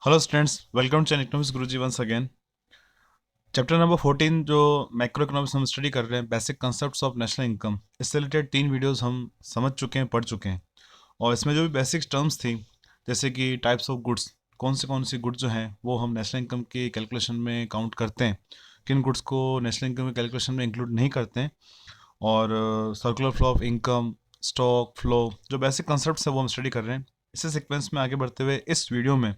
Hello students, welcome to economics Guruji once again. Chapter number 14 जो macro economics हम study कर रहे हैं, basic concepts of national income, इससे रिलेटेड 3 वीडियोस हम समझ चुके हैं, पढ़ चुके हैं। और इसमें जो भी बेसिक टर्म्स थी, जैसे कि टाइप्स ऑफ गुड्स, कौन सी गुड्स जो हैं वो हम नेशनल इनकम के कैलकुलेशन में काउंट करते हैं, किन गुड्स को नेशनल इनकम के कैलकुलेशन में इंक्लूड नहीं करते हैं, और circular flow of income, stock flow, जो बेसिक कंसेप्ट्स है वो हम स्टडी कर रहे हैं। इसी सीक्वेंस में आगे बढ़ते हुए इस वीडियो में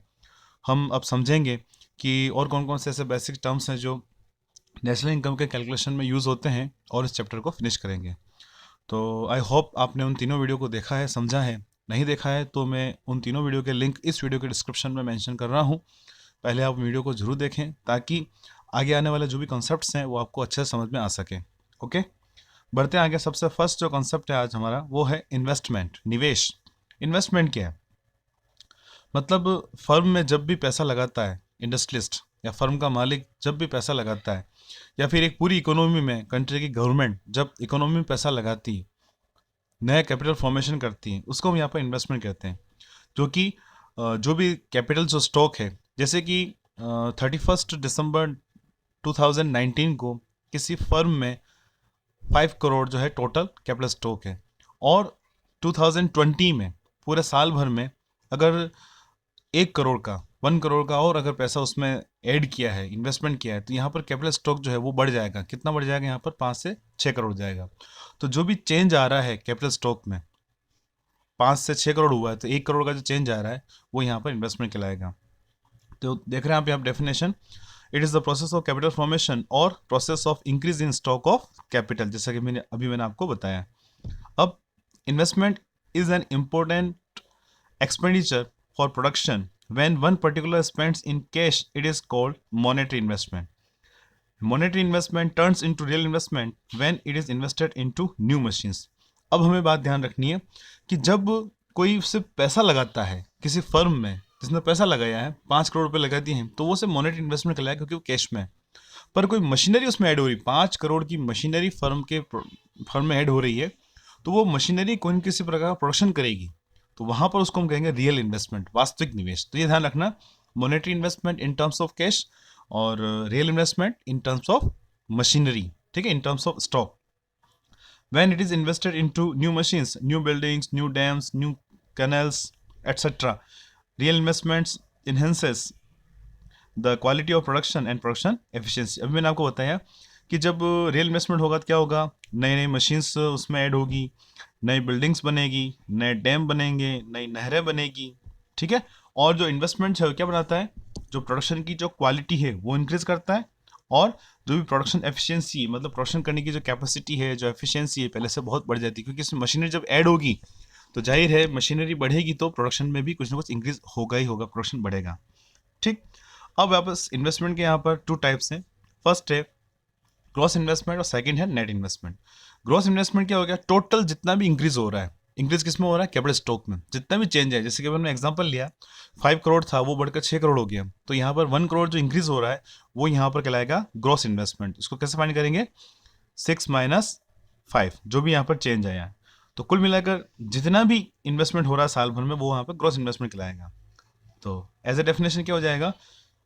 हम अब समझेंगे कि और कौन कौन से ऐसे बेसिक टर्म्स हैं जो नेशनल इनकम के कैलकुलेशन में यूज़ होते हैं, और इस चैप्टर को फिनिश करेंगे। तो आई होप आपने उन तीनों वीडियो को देखा है, समझा है। नहीं देखा है तो मैं उन तीनों वीडियो के लिंक इस वीडियो के डिस्क्रिप्शन में मेंशन कर रहा हूँ। पहले आप वीडियो को जरूर देखें ताकि आगे आने वाले जो भी कॉन्सेप्ट्स हैं वो आपको अच्छे से समझ में आ सके। ओके, बढ़ते हैं आगे। सबसे फर्स्ट जो कॉन्सेप्ट है आज हमारा वो है इन्वेस्टमेंट, निवेश। इन्वेस्टमेंट क्या है? मतलब फर्म में जब भी पैसा लगाता है इंडस्ट्रियलिस्ट, या फर्म का मालिक जब भी पैसा लगाता है, या फिर एक पूरी इकोनॉमी में कंट्री की गवर्नमेंट जब इकोनॉमी में पैसा लगाती है, नया कैपिटल फॉर्मेशन करती है, उसको हम यहाँ पर इन्वेस्टमेंट कहते हैं। जो कि जो भी कैपिटल जो स्टॉक है, जैसे कि 31 दिसंबर 2019 को किसी फर्म में 5 करोड़ जो है टोटल कैपिटल स्टॉक है, और 2020 में पूरे साल भर में अगर 1 करोड़ का, 1 करोड़ का और अगर पैसा उसमें ऐड किया है, इन्वेस्टमेंट किया है, तो यहाँ पर कैपिटल स्टॉक जो है वो बढ़ जाएगा। कितना बढ़ जाएगा? यहाँ पर 5 से 6 करोड़ जाएगा। तो जो भी चेंज आ रहा है कैपिटल स्टॉक में, 5 से 6 करोड़ हुआ है, तो 1 करोड़ का जो चेंज आ रहा है वो यहाँ पर इन्वेस्टमेंट कहलाएगा। तो देख रहे हैं आप यहाँ definition, it is the process of capital formation और process of increase in stock of capital, जैसा कि मैंने आपको बताया। अब investment is an important expenditure for production. When one particular spends in cash, it is called monetary investment. Monetary investment turns into real investment when it is invested into new machines. अब हमें बात ध्यान रखनी है कि जब कोई सिर्फ पैसा लगाता है किसी फर्म में, जिसने पैसा लगाया है, 5 करोड़ रुपए लगा दिए हैं, तो वो सिर्फ मॉनेटरी इन्वेस्टमेंट कहलाएगा क्योंकि वो कैश में है। पर कोई मशीनरी उसमें ऐड हो रही, 5 करोड़ की मशीनरी फर्म में ऐड हो रही है, तो वो मशीनरी कोई न किसी प्रकार का प्रोडक्शन करेगी, तो वहां पर उसको हम कहेंगे रियल इन्वेस्टमेंट, वास्तविक निवेश। तो ये ध्यान रखना, monetary investment in terms of cash, और real investment in terms of machinery, ठीक है, in terms of stock. When it is invested into new machines, new buildings, new dams, new canals, etc., real investments enhances the quality of production and production efficiency. अभी मैंने आपको बताया कि जब real investment होगा तो क्या होगा, नई नई मशीन्स उसमें ऐड होगी, नई बिल्डिंग्स बनेगी, नए डैम बनेंगे, नई नहरें बनेगी, ठीक है। और जो इन्वेस्टमेंट है वो क्या बनाता है, जो प्रोडक्शन की जो क्वालिटी है वो इंक्रीज करता है, और जो भी प्रोडक्शन एफिशिएंसी, मतलब प्रोडक्शन करने की जो कैपेसिटी है, जो एफिशिएंसी है, पहले से बहुत बढ़ जाती है, क्योंकि इसमें मशीनरी जब ऐड होगी तो जाहिर है मशीनरी बढ़ेगी तो प्रोडक्शन में भी कुछ ना कुछ इंक्रीज होगा ही होगा, प्रोडक्शन बढ़ेगा, ठीक। अब वापस इन्वेस्टमेंट के यहाँ पर 2 टाइप्स हैं। फर्स्ट है ग्रॉस इन्वेस्टमेंट और सेकंड है नेट इन्वेस्टमेंट। ग्रॉस इन्वेस्टमेंट क्या हो गया, टोटल जितना भी इंक्रीज हो रहा है, इंक्रीज किस में हो रहा है, कैपिटल स्टॉक में जितना भी चेंज है। जैसे कि मैंने एग्जांपल लिया, 5 करोड़ था वो बढ़कर 6 करोड़ हो गया, तो यहाँ पर 1 करोड़ जो इंक्रीज हो रहा है वो यहाँ पर कहलाएगा ग्रॉस इन्वेस्टमेंट। इसको कैसे फाइंड करेंगे, 6 - 5, जो भी यहाँ पर चेंज आया है, तो कुल मिलाकर जितना भी इन्वेस्टमेंट हो रहा है साल भर में, वो यहाँ पर ग्रॉस इन्वेस्टमेंट कहलाएगा। तो एज ए डेफिनेशन क्या हो जाएगा,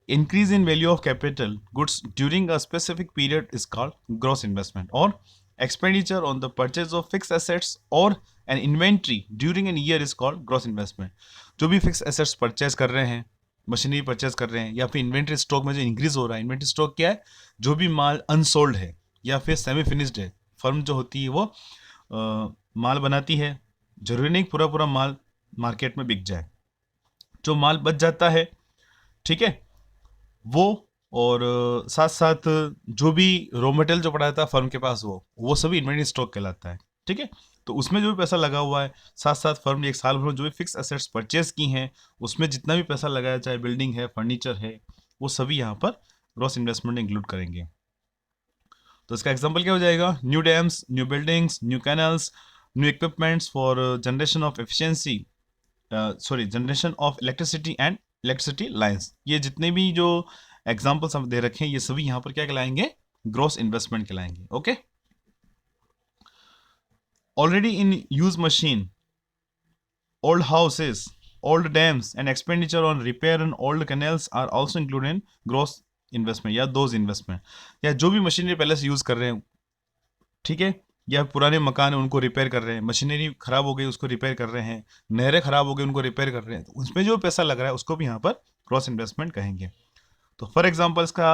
increase in value of capital goods during a specific period is called gross investment, or expenditure on the purchase of fixed assets or an inventory during an year is called gross investment। जो भी fix assets purchase कर रहे हैं, machinery purchase कर रहे हैं, या फिर इन्वेंट्री स्टॉक में जो इंक्रीज हो रहा है, इन्वेंट्री स्टॉक क्या है, जो भी माल अनसोल्ड है या फिर सेमी फिनिश्ड है, फर्म जो होती है वो माल बनाती है, जरूरी नहीं पूरा पूरा माल मार्केट में बिक जाए, जो माल बच जाता है, ठीक है, वो, और साथ साथ जो भी रॉ मटेरियल जो पड़ा था फर्म के पास, वो सभी इन्वेंटरी स्टॉक कहलाता है, ठीक है। तो उसमें जो भी पैसा लगा हुआ है, साथ साथ फर्म ने एक साल भर में जो भी फिक्स एसेट्स परचेज की हैं, उसमें जितना भी पैसा लगाया, चाहे बिल्डिंग है, फर्नीचर है, वो सभी यहाँ पर ग्रॉस इन्वेस्टमेंट इंक्लूड करेंगे। तो इसका एग्जाम्पल क्या हो जाएगा, new dams, new buildings, new canals, new equipments for generation of efficiency, generation of electricity and electricity lines. ये जितने भी जो एग्जाम्पल्स हम दे रखे हैं, ये सभी यहां पर क्या कहलाएंगे, ग्रॉस इन्वेस्टमेंट कहलाएंगे। Okay, already in use machine, old houses, old dams and expenditure on repair and old canals are also included in gross investment या दोज इन्वेस्टमेंट। या जो भी मशीनरी पहले से यूज कर रहे हैं, ठीक है, या पुराने मकान है उनको रिपेयर कर रहे हैं, मशीनरी खराब हो गई उसको रिपेयर कर रहे हैं, नहरें खराब हो गई उनको रिपेयर कर रहे हैं, तो उसमें जो पैसा लग रहा है उसको भी यहाँ पर क्रॉस इन्वेस्टमेंट कहेंगे। तो फॉर एग्जाम्पल इसका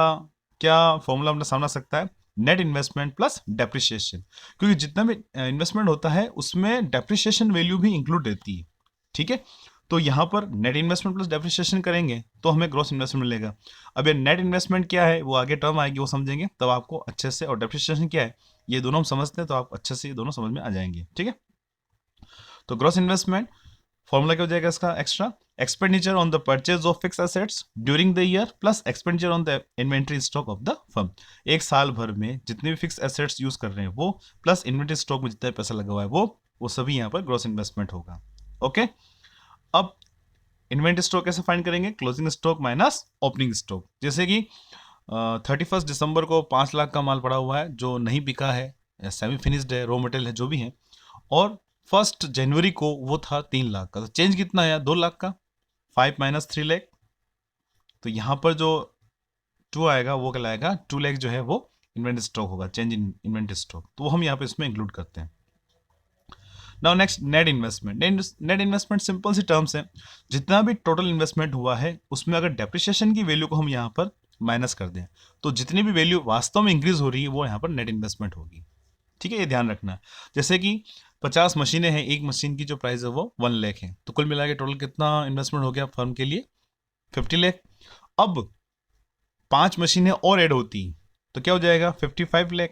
क्या फॉर्मूला अपना सामने आ सकता है, नेट इन्वेस्टमेंट प्लस डेप्रिसिएशन, क्योंकि जितना भी इन्वेस्टमेंट होता है उसमें डेप्रिसिएशन वैल्यू भी इंक्लूड रहती है, ठीक है। तो यहाँ पर नेट इन्वेस्टमेंट प्लस डेप्रिसिएशन करेंगे तो हमें ग्रॉस इन्वेस्टमेंट मिलेगा। अब ये नेट इन्वेस्टमेंट क्या है वो आगे टर्म आएगी वो समझेंगे तब आपको अच्छे से, और डेप्रिसिएशन क्या है ये दोनों हम समझते हैं तो आप अच्छे से ये दोनों समझ में आ जाएंगे, ठीक है। तो ग्रॉस इन्वेस्टमेंट फॉर्मूला क्या हो जाएगा इसका, extra expenditure on the purchase of fix assets during the year plus expenditure on the inventory stock of the firm. एक साल भर में जितने भी फिक्स एसेट्स यूज कर रहे हैं वो प्लस इन्वेंट्री स्टॉक में जितना पैसा लगा हुआ है वो सभी यहाँ पर ग्रॉस इन्वेस्टमेंट होगा। ओके, अब इन्वेंट्री स्टॉक कैसे फाइंड करेंगे, closing stock minus opening stock. जैसे कि 31 दिसंबर को 5 लाख का माल पड़ा हुआ है जो नहीं बिका है, सेमी फिनिश्ड है, रॉ मटेरियल है, जो भी है, और 1 जनवरी को वो था 3 लाख का, तो चेंज कितना आया 2 लाख का, 5 माइनस 3 लाख, तो यहाँ पर जो 2 आएगा वो कहलाएगा 2 लाख जो है वो इन्वेंट्री स्टॉक होगा, चेंज इन इन्वेंट्री स्टॉक, तो वो हम यहाँ पे इसमें इंक्लूड करते हैं। Now next net investment. Net investment simple सी टर्म्स है, जितना भी टोटल इन्वेस्टमेंट हुआ है उसमें अगर डेप्रिसिएशन की वैल्यू को हम यहाँ पर माइनस कर दें तो जितनी भी वैल्यू वास्तव में इंक्रीज हो रही है वो यहाँ पर नेट इन्वेस्टमेंट होगी, ठीक है, ये ध्यान रखना। जैसे कि 50 मशीनें हैं, एक मशीन की जो प्राइस है वो 1 लाख है, तो कुल मिला के टोटल कितना इन्वेस्टमेंट हो गया फर्म के लिए 50 लाख। अब 5 मशीनें और ऐड होती तो क्या हो जाएगा 55 लाख,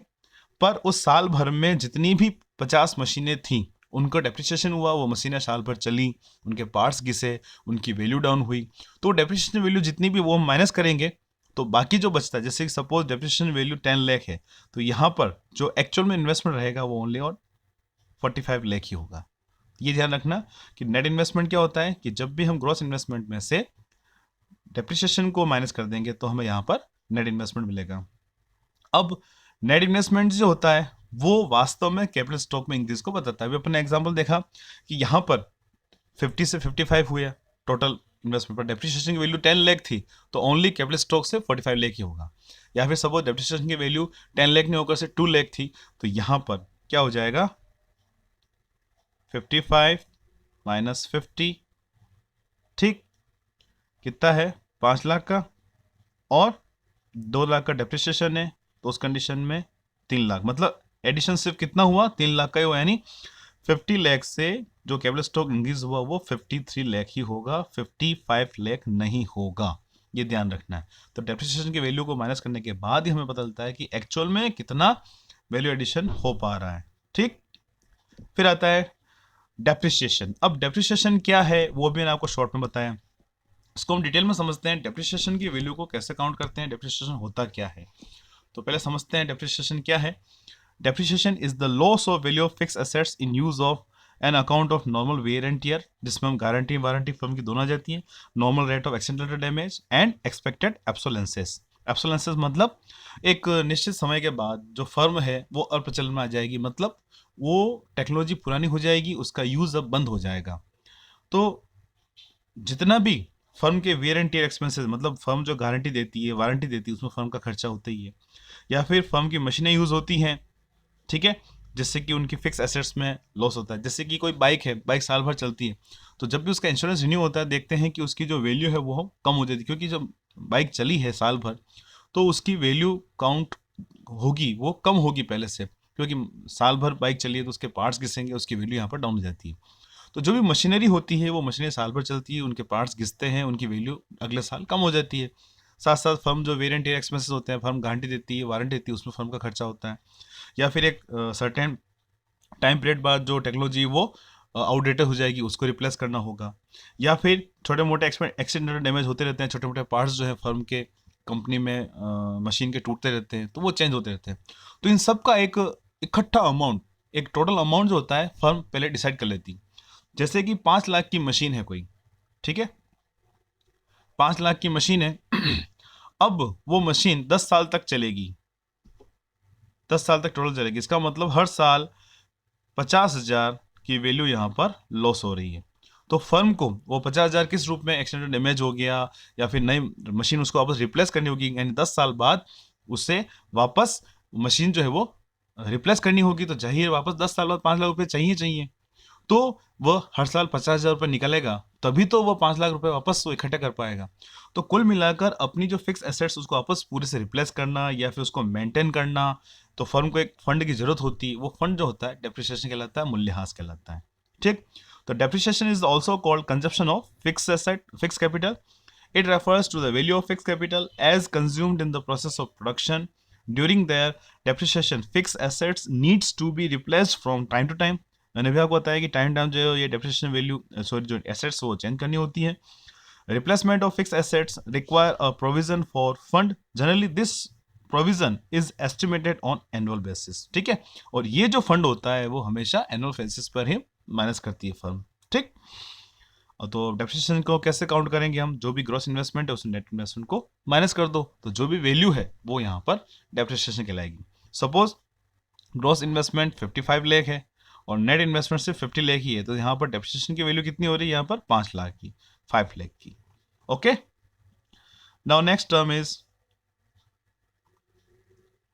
पर उस साल भर में जितनी भी 50 मशीनें थी उनको डेप्रिसिएशन हुआ, वो मशीनें साल भर चली, उनके पार्ट्स घिसे, उनकी वैल्यू डाउन हुई, तो डेप्रिसिएशन वैल्यू जितनी भी वो हम माइनस करेंगे तो बाकी जो बचता है, जैसे कि सपोज डेप्रिसिएशन वैल्यू 10 लाख है तो यहाँ पर जो एक्चुअल में इन्वेस्टमेंट रहेगा वो ओनली और 45 लाख ही होगा। ये ध्यान रखना कि नेट इन्वेस्टमेंट क्या होता है कि जब भी हम ग्रॉस इन्वेस्टमेंट में से डेप्रिसिएशन को माइनस कर देंगे तो हमें यहाँ पर नेट इन्वेस्टमेंट मिलेगा। अब नेट इन्वेस्टमेंट जो होता है वो वास्तव में कैपिटल स्टॉक में इंक्रीज को बताता है। अभी अपने एग्जांपल देखा कि यहाँ पर 50 से 55 हुए टोटल इन्वेस्टमेंट, पर डेप्रिसिएशन की वैल्यू 10 लाख थी तो ओनली कैपिटल स्टॉक से 45 लाख ही होगा। या फिर सपोज डेप्रिसिएशन की वैल्यू 10 लाख नहीं होकर से 2 लाख थी तो यहाँ पर क्या हो जाएगा 55 माइनस 50, ठीक, कितना है 5 लाख का, और 2 लाख का डेप्रिसिएशन है तो उस कंडीशन में 3 लाख, मतलब एडिशन सिर्फ कितना हुआ 3 लाख का ही हुआ, यानी 50 लाख से जो कैपिटल स्टॉक इंक्रीज हुआ वो 53 लाख ही होगा, 55 लाख नहीं होगा, ये ध्यान रखना है। तो डेप्रिसिएशन की वैल्यू को माइनस करने के बाद ही हमें पता चलता है कि एक्चुअल में कितना वैल्यू एडिशन हो पा रहा है, ठीक। फिर आता है डेप्रिसिएशन। अब डेप्रिसिएशन क्या है वो भी मैंने आपको शॉर्ट में बताया, इसको हम डिटेल में समझते हैं। डेप्रिसिएशन की वैल्यू को कैसे काउंट करते हैं, डेप्रिसिएशन होता क्या है, तो पहले समझते हैं डेप्रिसिएशन क्या है। Depreciation is the loss of value of fix assets in use of an account of normal wear and tear, जिसमें हम गारंटी वारंटी फर्म की दोनों आ जाती है, normal rate of accidental damage and expected obsolescences. Obsolescences मतलब एक निश्चित समय के बाद जो फर्म है वो अप्रचलन में आ जाएगी, मतलब वो टेक्नोलॉजी पुरानी हो जाएगी, उसका यूज अब बंद हो जाएगा। तो जितना भी फर्म के वेयर एंड टियर एक्सपेंसेस, मतलब फर्म जो गारंटी देती है वारंटी देती है उसमें फर्म का खर्चा होता ही है, या फिर फर्म की मशीनें यूज होती हैं, ठीक है, जिससे कि उनकी फिक्स एसेट्स में लॉस होता है। जैसे कि कोई बाइक है, बाइक साल भर चलती है तो जब भी उसका इंश्योरेंस रिन्यू होता है देखते हैं कि उसकी जो वैल्यू है वो कम हो जाती है, क्योंकि जब बाइक चली है साल भर तो उसकी वैल्यू काउंट होगी वो कम होगी पहले से, क्योंकि साल भर बाइक चली है तो उसके पार्ट्स घिसेंगे, उसकी वैल्यू यहाँ पर डाउन हो जाती है। तो जो भी मशीनरी होती है वो मशीनरी साल भर चलती है, उनके पार्ट्स घिसते हैं, उनकी वैल्यू अगले साल कम हो जाती है। साथ साथ फर्म जो वेरिएंट एक्सपेंसेस होते हैं, फर्म गारंटी देती है वारंटी देती है उसमें फर्म का खर्चा होता है, या फिर एक सर्टेन टाइम पीरियड बाद जो टेक्नोलॉजी वो आउटडेटेड हो जाएगी उसको रिप्लेस करना होगा, या फिर छोटे मोटे एक्सीडेंटल डैमेज होते रहते हैं, छोटे मोटे पार्ट्स जो है फर्म के कंपनी में मशीन के टूटते रहते हैं तो वो चेंज होते रहते हैं। तो इन सब का एक इकट्ठा अमाउंट, एक टोटल अमाउंट जो होता है फर्म पहले डिसाइड कर लेती है। जैसे कि 5 लाख की मशीन है कोई, ठीक है, 5 लाख की मशीन है अब वो मशीन 10 साल तक चलेगी, 10 साल तक टोटल चलेगी, इसका मतलब हर साल 50,000 की वैल्यू यहाँ पर लॉस हो रही है। तो फर्म को वो 50,000 किस रूप में, एक्सीडेंटल डैमेज हो गया या फिर नई मशीन उसको वापस रिप्लेस करनी होगी, यानी 10 साल बाद उससे वापस मशीन जो है वो रिप्लेस करनी होगी, तो चाहिए वापस 10 साल बाद 5 लाख रुपए चाहिए। तो वह हर साल 50,000 रुपये निकलेगा, तभी तो वो 5 लाख रुपए वापस वो इकट्ठा कर पाएगा। तो कुल मिलाकर अपनी जो फिक्स एसेट्स उसको वापस पूरे से रिप्लेस करना या फिर उसको मेंटेन करना, तो फर्म को एक फंड की जरूरत होती है। वो फंड जो होता है डेप्रिसिएशन कहलाता है, मूल्यह्रास कहलाता है। ठीक, तो depreciation is also called consumption of fix asset, fix capital. It refers to the value of fixed capital as consumed in the process of production. During their depreciation, fixed assets needs to be replaced from time to time. मैंने भी आपको बताया कि time time जो ये depreciation value sorry जो assets वो change करनी होती है. Replacement of fix assets require a provision for fund. Generally this provision is estimated on annual basis. ठीक है, और ये जो फंड होता है वो हमेशा एनुअल बेसिस पर ही माइनस करती है फर्म. ठीक, तो डेप्रिसिएशन को कैसे काउंट करेंगे हम, जो भी ग्रॉस इन्वेस्टमेंट है उस नेट इन्वेस्टमेंट को माइनस कर दो, तो जो भी वैल्यू है वो यहाँ पर डेप्रिसिएशन कहलाएगी. सपोज ग्रॉस इन्वेस्टमेंट 55 लाख है और नेट इन्वेस्टमेंट सिर्फ 50 लाख ही है, तो यहाँ पर डेप्रिसिएशन की वैल्यू कितनी हो रही है यहाँ पर 5 लाख की, 5 लाख की. Okay, now next term is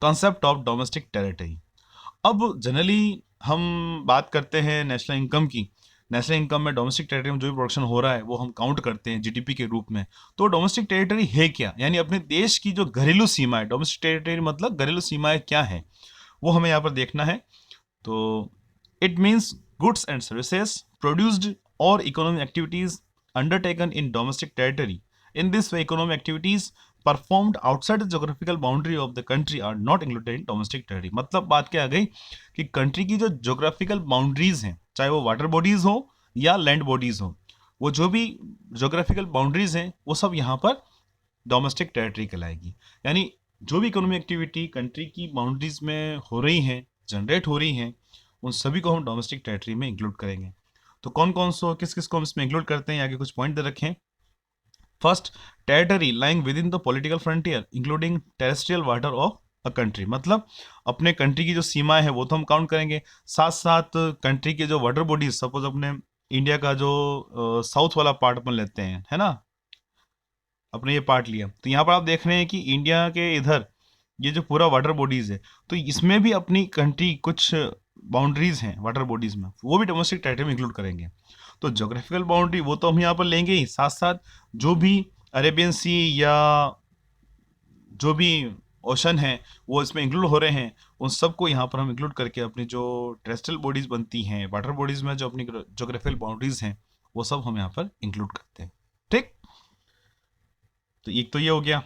concept of domestic territory. अब जनरली हम बात करते हैं नेशनल इनकम की. नेशनल इनकम में डोमेस्टिक टेरिटरी में जो भी प्रोडक्शन हो रहा है वो हम काउंट करते हैं जीडीपी के रूप में. तो डोमेस्टिक टेरिटरी है क्या, यानी अपने देश की जो घरेलू सीमा है, डोमेस्टिक टेरिटरी मतलब घरेलू सीमाएं क्या है, वो हमें यहाँ पर देखना है. तो it means goods and services produced और economic activities undertaken in domestic territory. In this way economic activities performed outside the geographical boundary of the country are not included in domestic territory. मतलब बात क्या आ गई कि country की जो geographical boundaries हैं, चाहे वो वाटर बॉडीज हो या लैंड बॉडीज हो, वो जो भी जोग्राफिकल बाउंड्रीज हैं वो सब यहाँ पर डोमेस्टिक टेरिटरी कहलाएगी. यानी जो भी इकोनॉमिक एक्टिविटी कंट्री की बाउंड्रीज में हो रही हैं, जनरेट हो रही हैं, उन सभी को हम डोमेस्टिक टेरिटरी में इंक्लूड करेंगे. तो कौन कौन सो किस किस को हम इसमें इंक्लूड करते हैं, आगे कुछ पॉइंट दे रखें. First, territory lying with in the political frontier including terrestrial water of a country. मतलब अपने कंट्री की जो सीमाएं है वो तो हम काउंट करेंगे, साथ साथ कंट्री के जो वाटर बॉडीज, सपोज अपने इंडिया का जो साउथ वाला पार्ट अपन लेते हैं, है ना, अपने ये पार्ट लिया, तो यहाँ पर आप देख रहे हैं कि इंडिया के इधर ये जो पूरा वाटर बॉडीज है, तो इसमें भी अपनी कंट्री कुछ बाउंड्रीज हैं वाटर बॉडीज में, वो भी डोमेस्टिक टेरिटरी में इंक्लूड करेंगे. तो जोग्राफिकल बाउंड्री वो तो हम यहाँ पर लेंगे ही, साथ साथ जो भी अरेबियन सी या जो भी ओशन है वो इसमें इंक्लूड हो रहे हैं, उन सबको यहाँ पर हम इंक्लूड करके अपनी जो टेरेस्ट्रियल बॉडीज बनती हैं वाटर बॉडीज में, जो अपनी जोग्राफिकल बाउंड्रीज हैं वो सब हम यहाँ पर इंक्लूड करते हैं. ठीक, तो एक तो ये हो गया.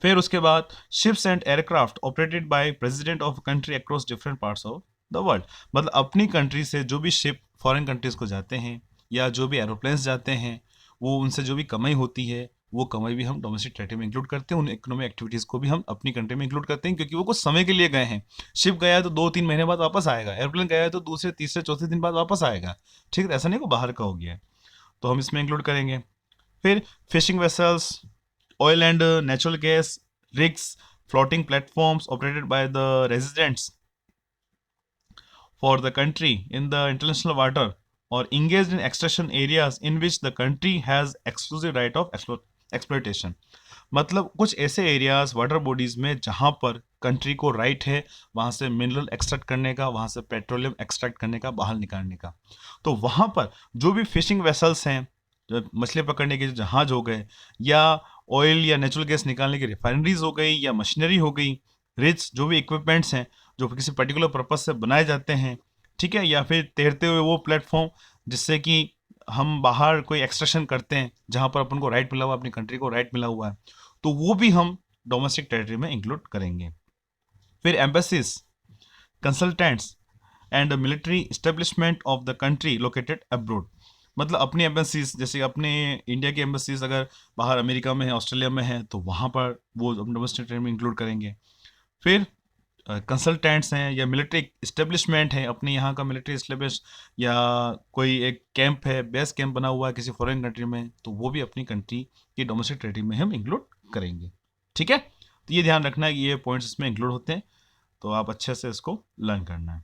फिर उसके बाद ships and aircraft operated by president of country across different parts of the world. मतलब अपनी कंट्री से जो भी शिप फॉरेन कंट्रीज को जाते हैं या जो भी एरोप्लेन्स जाते हैं, वो उनसे जो भी कमाई होती है वो कमाई भी हम डोमेस्टिक टेरिटरी में इंक्लूड करते हैं. उन इकोनॉमिक एक्टिविटीज को भी हम अपनी कंट्री में इंक्लूड करते हैं, क्योंकि वो कुछ समय के लिए गए हैं. शिप गया है तो 2-3 महीने बाद वापस आएगा, एयरप्लेन गया है तो दूसरे तीसरे चौथे दिन बाद वापस आएगा. ठीक है, ऐसा नहीं को बाहर का हो गया है, तो हम इसमें इंक्लूड करेंगे. फिर fishing vessels, oil and natural gas rigs, floating platforms operated by the residents for the country in the international water or engaged in extraction areas in which the country has exclusive right of exploitation. मतलब कुछ ऐसे areas water bodies में जहाँ पर country को right है वहाँ से मिनरल एक्सट्रैक्ट करने का, वहाँ से पेट्रोलियम एक्सट्रैक्ट करने का, बाहर निकालने का. तो वहाँ पर जो भी फिशिंग वेसल्स हैं, जो मछली पकड़ने के जो जहाज हो गए, या ऑयल या नेचुरल गैस निकालने की रिफाइनरीज हो गई, या मशीनरी हो गई, रिच जो भी इक्विपमेंट्स हैं जो किसी पर्टिकुलर पर्पज से बनाए जाते हैं, ठीक है, या फिर तैरते हुए वो प्लेटफॉर्म जिससे कि हम बाहर कोई एक्सट्रैक्शन करते हैं जहाँ पर अपन को राइट मिला हुआ, अपनी कंट्री को राइट मिला हुआ है, तो वो भी हम डोमेस्टिक टेरिटरी में इंक्लूड करेंगे. फिर embassies, consultants and military establishment of the country located abroad. मतलब अपनी एम्बेसीज, जैसे अपने इंडिया की एम्बेसीज अगर बाहर अमेरिका में है, ऑस्ट्रेलिया में है, तो वहाँ पर वो डोमेस्टिक टेरिटरी में इंक्लूड करेंगे. फिर कंसल्टेंट्स हैं या मिलिट्री इस्टेब्लिशमेंट है, अपने यहाँ का मिलिट्री इस्टेब्लिश या कोई एक कैंप है, बेस कैंप बना हुआ है किसी फॉरेन कंट्री में, तो वो भी अपनी कंट्री की डोमेस्टिक टेरिटरी में हम इंक्लूड करेंगे. ठीक है, तो ये ध्यान रखना है कि ये पॉइंट्स इसमें इंक्लूड होते हैं, तो आप अच्छे से इसको लर्न करना है.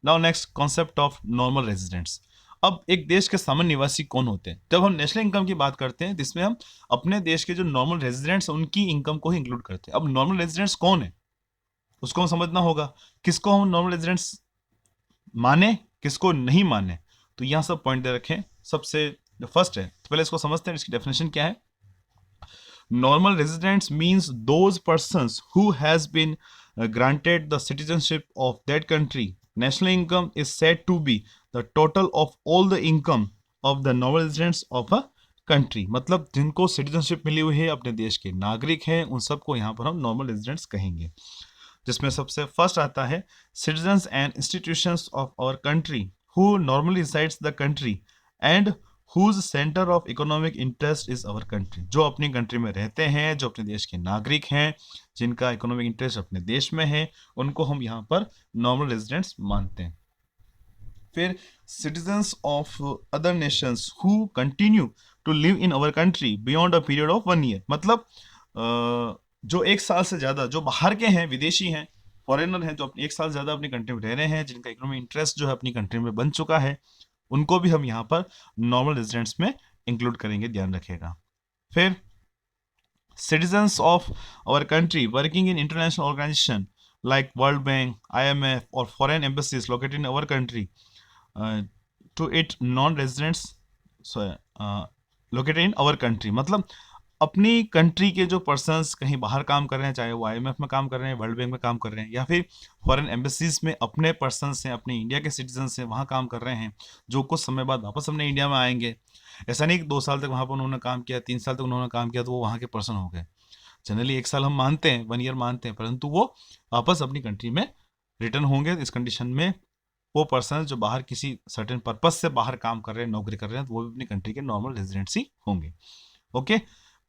Now next, concept of normal residents. अब एक देश के सामान्य निवासी कौन होते हैं? जब हम नेशनल इनकम की बात करते हैं जिसमें हम अपने देश के जो नॉर्मल रेजिडेंट्स उनकी इनकम को ही इंक्लूड करते हैं। अब नॉर्मल रेजिडेंट्स कौन है उसको हम समझना होगा, किसको हम नॉर्मल रेजिडेंट्स माने, किसको नहीं माने। तो यहाँ सब पॉइंट दे रखें। सबसे जो फर्स्ट है, तो पहले इसको समझते हैं, इसकी डेफिनेशन क्या है। Normal residents means those persons who has been granted the citizenship of that country. National income is said to be the total of all the income of the normal residents of a country. मतलब जिनको citizenship मिली हुई है, अपने देश के नागरिक हैं, उन सबको यहाँ पर हम नॉर्मल रेजिडेंट्स कहेंगे। जिसमें सबसे फर्स्ट आता है citizens and institutions of our country who normally resides the country and whose centre of economic interest is our country. जो अपनी कंट्री में रहते हैं, जो अपने देश के नागरिक हैं, जिनका इकोनॉमिक इंटरेस्ट अपने देश में है, उनको हम यहाँ पर नॉर्मल रेजिडेंट्स मानते हैं। फिर citizens of other nations who continue to live in our country beyond a period of 1 year. मतलब जो 1 साल से ज़्यादा जो बाहर के हैं, विदेशी हैं, फॉरेनर हैं, जो 1 साल से ज़्यादा अपनी कंट्री में रह रहे हैं, जिनका इकोनॉमिक इंटरेस्ट जो है अपनी कंट्री में बन चुका है, उनको भी हम यहाँ पर नॉर्मल रेजिडेंट्स में इंक्लूड करेंगे, ध्यान रखिएगा। फिर citizens of our country working in international organisation like World Bank, IMF और foreign embassies located in our country to it non residents located in our country. मतलब अपनी कंट्री के जो पर्सन्स कहीं बाहर काम कर रहे हैं, चाहे वो IMF में काम कर रहे हैं, वर्ल्ड बैंक में काम कर रहे हैं, या फिर फॉरेन एम्बेसीज में अपने पर्सन्स हैं, अपने इंडिया के सिटीजन्स हैं, वहाँ काम कर रहे हैं, जो कुछ समय बाद वापस अपने इंडिया में आएंगे। ऐसा नहीं कि 2 साल तक वहाँ पर उन्होंने काम किया, 3 साल तक उन्होंने काम किया तो वो वहाँ के पर्सन हो गए। जनरली 1 साल हम मानते हैं, 1 ईयर मानते हैं, परंतु वो वापस अपनी कंट्री में रिटर्न होंगे। इस कंडीशन में वो पर्सन जो बाहर किसी सर्टेन पर्पज से बाहर काम कर रहे हैं, नौकरी कर रहे हैं, तो वो भी अपनी कंट्री के नॉर्मल रेजिडेंट्स ही होंगे। Okay,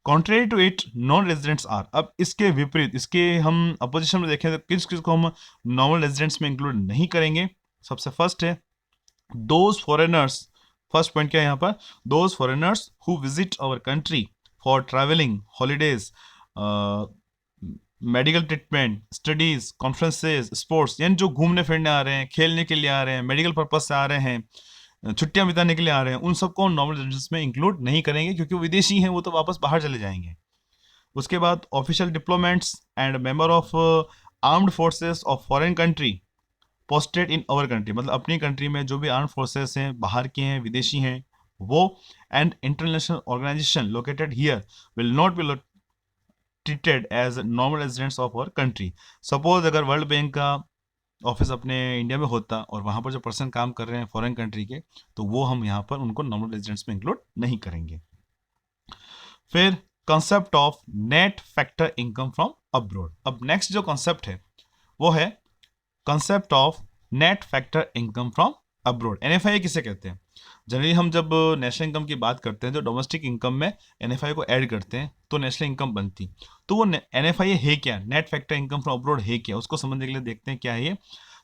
contrary to it non residents are. अब इसके विपरीत, इसके हम अपोजिशन में देखें तो किस किस को हम नॉर्मल रेजिडेंट्स में इंक्लूड नहीं करेंगे। सबसे फर्स्ट है दोज फॉरेनर्स। फर्स्ट पॉइंट क्या है यहाँ पर, those foreigners who visit our country for travelling, holidays, medical treatment, studies, conferences, sports, यानी जो घूमने फिरने आ रहे हैं, खेलने के लिए आ रहे हैं, मेडिकल पर्पज से आ रहे हैं, छुट्टियां बिताने के लिए आ रहे हैं, उन सबको नॉर्मल रेजिडेंट्स में इंक्लूड नहीं करेंगे, क्योंकि वो विदेशी हैं, वो तो वापस बाहर चले जाएंगे। उसके बाद official diplomats and member of armed forces of foreign country posted in our country. मतलब अपनी कंट्री में जो भी आर्म्ड फोर्सेस हैं, बाहर के हैं, विदेशी हैं, वो and international organisation located here will not be treated as normal residents of our country. Suppose अगर वर्ल्ड बैंक का ऑफिस अपने इंडिया में होता और वहाँ पर जो पर्सन काम कर रहे हैं फॉरेन कंट्री के, तो वो हम यहाँ पर उनको नॉर्मल रेजिडेंट्स में इंक्लूड नहीं करेंगे। फिर concept of net factor income from abroad. अब नेक्स्ट जो कॉन्सेप्ट है वो है concept of net factor income from abroad. NFI किसे कहते हैं? जनरली हम जब नेशनल इनकम की बात करते हैं, जो डोमेस्टिक इनकम में NFI को ऐड करते हैं तो नेशनल इनकम बनती। तो वो NFI है क्या, net factor income from abroad है क्या, उसको समझने के लिए देखते हैं क्या है ये।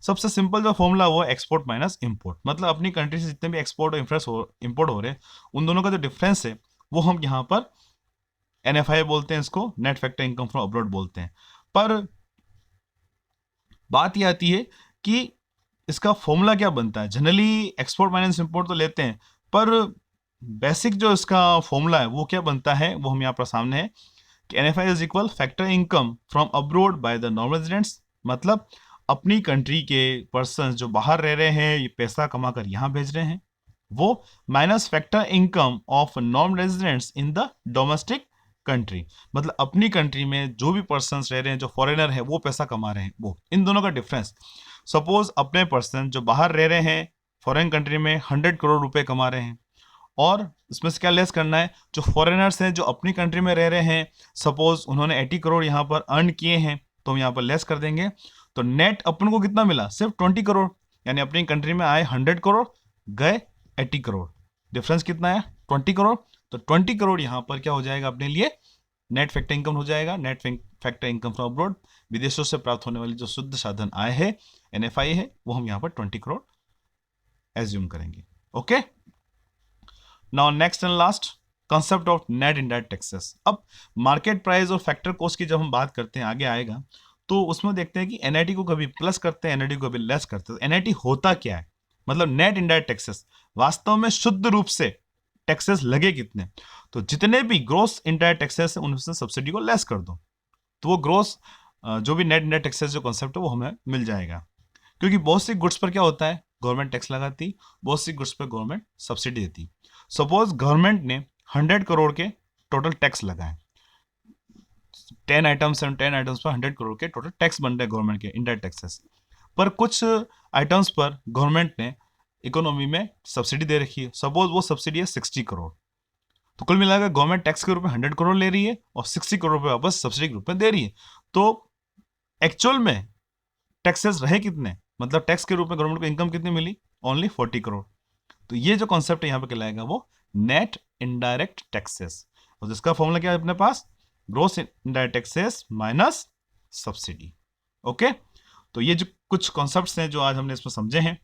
सबसे सिंपल जो फॉर्मूला वो एक्सपोर्ट माइनस इम्पोर्ट। मतलब अपनी कंट्री से जितने भी एक्सपोर्ट और इम्पोर्ट हो रहे हैं, उन दोनों का जो डिफरेंस है वो हम यहाँ पर NFI बोलते हैं, इसको net factor income from abroad बोलते हैं। पर बात ये आती है कि इसका फॉर्मूला क्या बनता है। जनरली एक्सपोर्ट माइनस इंपोर्ट तो लेते हैं, पर बेसिक जो इसका फॉर्मूला है वो क्या बनता है, वो हम यहाँ पर सामने है कि NFI is equal factor income from abroad by the normal residents. मतलब अपनी कंट्री के पर्सन जो बाहर रह रहे हैं, ये पैसा कमा कर यहाँ भेज रहे हैं, वो minus factor income of non residents in the domestic country. मतलब अपनी कंट्री में जो भी पर्सन रह रहे हैं, जो फॉरेनर है, वो पैसा कमा रहे हैं, वो इन दोनों का डिफरेंस। सपोज अपने पर्सन जो बाहर रह रहे हैं फॉरेन कंट्री में 100 करोड़ रुपए कमा रहे हैं, और इसमें से क्या लेस करना है, जो फॉरेनर्स हैं जो अपनी कंट्री में रह रहे हैं, सपोज उन्होंने 80 करोड़ यहाँ पर अर्न किए हैं, तो हम यहाँ पर लेस कर देंगे। तो नेट अपन को कितना मिला, सिर्फ 20 करोड़। यानी अपनी कंट्री में आए 100 करोड़, गए 80 करोड़, डिफरेंस कितना है 20 करोड़। तो 20 करोड़ यहाँ पर क्या हो जाएगा अपने लिए, नेट फैक्टर इनकम हो जाएगा। Net factor income from abroad, विदेशों से प्राप्त होने वाली जो शुद्ध साधन आय है, NFI है, वो हम यहाँ पर 20 करोड़ एज्यूम करेंगे। Okay, now next and last concept of net indirect taxes. अब मार्केट प्राइस और फैक्टर कॉस्ट की जब हम बात करते हैं, आगे आएगा, तो उसमें देखते हैं कि NIT को कभी प्लस करते हैं, NIT को कभी लेस करते हैं। NIT होता क्या है, मतलब नेट इनडायरेक्ट टैक्सेस, वास्तव में शुद्ध रूप से टैक्सेस लगे कितने, तो जितने भी ग्रोस इनडायरेक्ट टैक्सेस है उनसे सब्सिडी को लेस कर दो, तो वो ग्रोस जो भी नेट इनडायरेक्ट टैक्सेस जो कॉन्सेप्ट है वो हमें मिल जाएगा। क्योंकि बहुत सी गुड्स पर क्या होता है, गवर्नमेंट टैक्स लगाती, बहुत सी गुड्स पर गवर्नमेंट सब्सिडी देती। सपोज गवर्नमेंट ने 100 करोड़ के टोटल टैक्स लगाए, 10 आइटम्स एंड 10 आइटम्स पर 100 करोड़ के टोटल टैक्स बन रहे गवर्नमेंट के इनडायरेक्ट टैक्सेस, पर कुछ आइटम्स पर गवर्नमेंट ने इकोनॉमी में सब्सिडी दे रखी है। सपोज वो सब्सिडी है 60 करोड़, तो कुल मिलाकर गवर्नमेंट टैक्स के रूप में 100 करोड़ ले रही है और 60 करोड़ रुपए वापस सब्सिडी के रूप में दे रही है। तो एक्चुअल में टैक्सेस रहे कितने, मतलब टैक्स के रूप में गवर्नमेंट को इनकम कितनी मिली, ओनली 40 करोड़। तो ये जो कॉन्सेप्ट यहाँ पे कहलाएगा वो नेट इनडायरेक्ट टैक्सेस, और जिसका फॉर्मूला क्या है अपने पास, gross indirect taxes minus subsidy. Okay, तो ये जो कुछ कॉन्सेप्ट्स हैं जो आज हमने इसमें समझे हैं,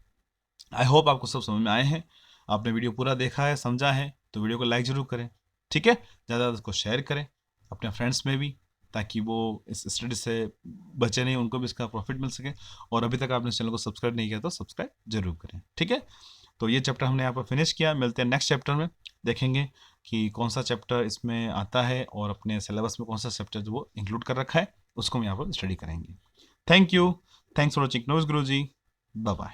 आई होप आपको सब समझ में आए हैं। आपने वीडियो पूरा देखा है, समझा है, तो वीडियो को लाइक जरूर करें, ठीक है, ज़्यादा इसको शेयर करें अपने फ्रेंड्स में भी, ताकि वो इस स्टडी से बचे नहीं, उनको भी इसका प्रॉफिट मिल सके। और अभी तक आपने इस चैनल को सब्सक्राइब नहीं किया तो सब्सक्राइब जरूर करें, ठीक है। तो ये चैप्टर हमने यहाँ पर फिनिश किया, मिलते हैं नेक्स्ट चैप्टर में, देखेंगे कि कौन सा चैप्टर इसमें आता है और अपने सिलेबस में कौन सा चैप्टर जो वो इंक्लूड कर रखा है उसको हम यहाँ पर स्टडी करेंगे। Thank you, thanks for watching economics Guruji, bye bye.